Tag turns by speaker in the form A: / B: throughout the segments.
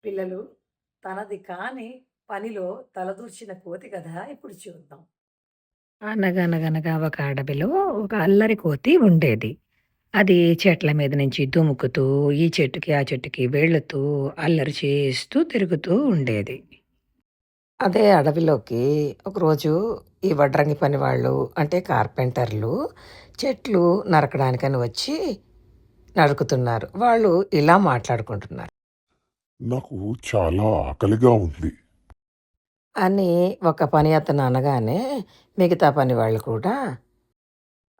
A: పిల్లలు తనది కాని పనిలో తలదూర్చిన కోతి కథ ఇప్పుడు చూద్దాం.
B: అనగనగనగా ఒక అడవిలో ఒక అల్లరి కోతి ఉండేది. అది చెట్ల మీద నుంచి దుముకుతూ, ఈ చెట్టుకి, ఆ చెట్టుకి వెళుతూ, అల్లరి చేస్తూ తిరుగుతూ ఉండేది. అదే అడవిలోకి ఒకరోజు ఈ వడ్రంగి పని వాళ్ళు అంటే కార్పెంటర్లు చెట్లు నరకడానికని వచ్చి నరుకుతున్నారు. వాళ్ళు ఇలా మాట్లాడుకుంటున్నారు.
C: నాకు చాలా ఆకలిగా ఉంది.
B: అని ఒక పని అతను అనగానే మిగతా పని వాళ్ళు కూడా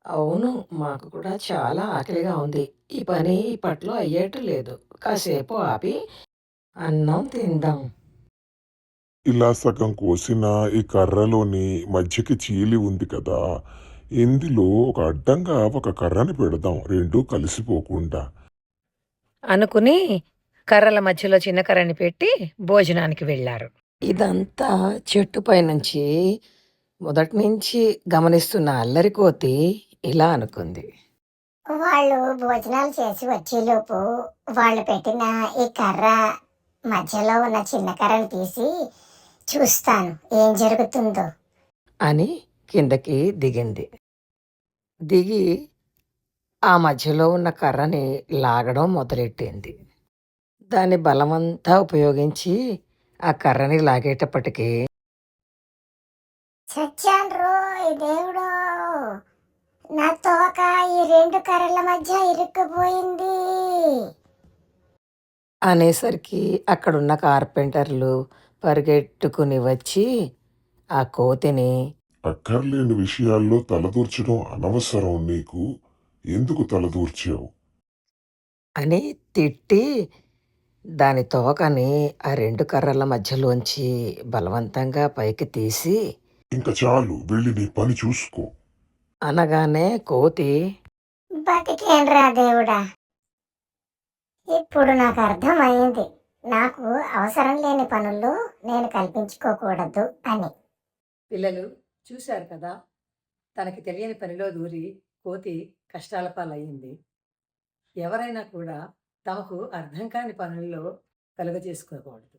B: అవును. మాకు కూడా చాలా ఆకలిగా ఉంది. ఈ పని ఇప్పట్లో అయ్యేట్టు లేదు. కాసేపు ఆపి అన్నం తిందాం.
C: ఇలా సగం కోసిన ఈ కర్రలోని మధ్యకి చీలి ఉంది కదా! ఇందులో ఒక అడ్డంగా ఒక కర్రని పెడదాం. రెండూ కలిసిపోకుండా.
B: అనుకుని కర్రల మధ్యలో చిన్న కర్రని పెట్టి భోజనానికి వెళ్ళారు. ఇదంతా చెట్టు పైనుంచి మొదటి నుంచి గమనిస్తున్న అల్లరి కోతి ఇలా అనుకుంది.
D: వాళ్ళు భోజనాలు చేసి వచ్చేలోపు వాళ్ళు పెట్టిన ఈ కర్ర మధ్యలో ఉన్న చిన్న కర్రను తీసి చూస్తాను ఏం జరుగుతుందో
B: అని కిందకి దిగింది. దిగి ఆ మధ్యలో ఉన్న కర్రని లాగడం మొదలెట్టింది. దాని బలమంతా ఉపయోగించి ఆ కర్రని లాగేటప్పటికి
D: చచ్చాను రోయ్ దేవుడో, నా తోక ఈ రెండు కర్రల మధ్య ఇరుక్కుపోయింది.
B: అనేసరికి అక్కడున్న కార్పెంటర్లు పరిగెట్టుకుని వచ్చి ఆ కోతిని
C: అక్కర్లేని విషయాల్లో తలదూర్చడం అనవసరం నీకు. ఎందుకు తలదూర్చావు?
B: అని తిట్టి దాని తోకని ఆ రెండు కర్రల మధ్యలోంచి బలవంతంగా పైకి తీసి
C: ఇంక చాలు. వెళ్ళి నీ పని చూసుకో.
B: అనగానే కోతి
D: బతికేన్రా దేవుడా, ఇప్పుడు నాకు అర్థమైంది నాకు అవసరం లేని పనులు నేను కల్పించుకోకూడదు అని.
A: పిల్లలు చూశారు కదా! తనకి తెలియని పనిలో దూరి కోతి కష్టాల పాలయ్యింది. ఎవరైనా కూడా తమకు అర్థం కాని పనుల్లో కలుగజేసుకోకూడదు.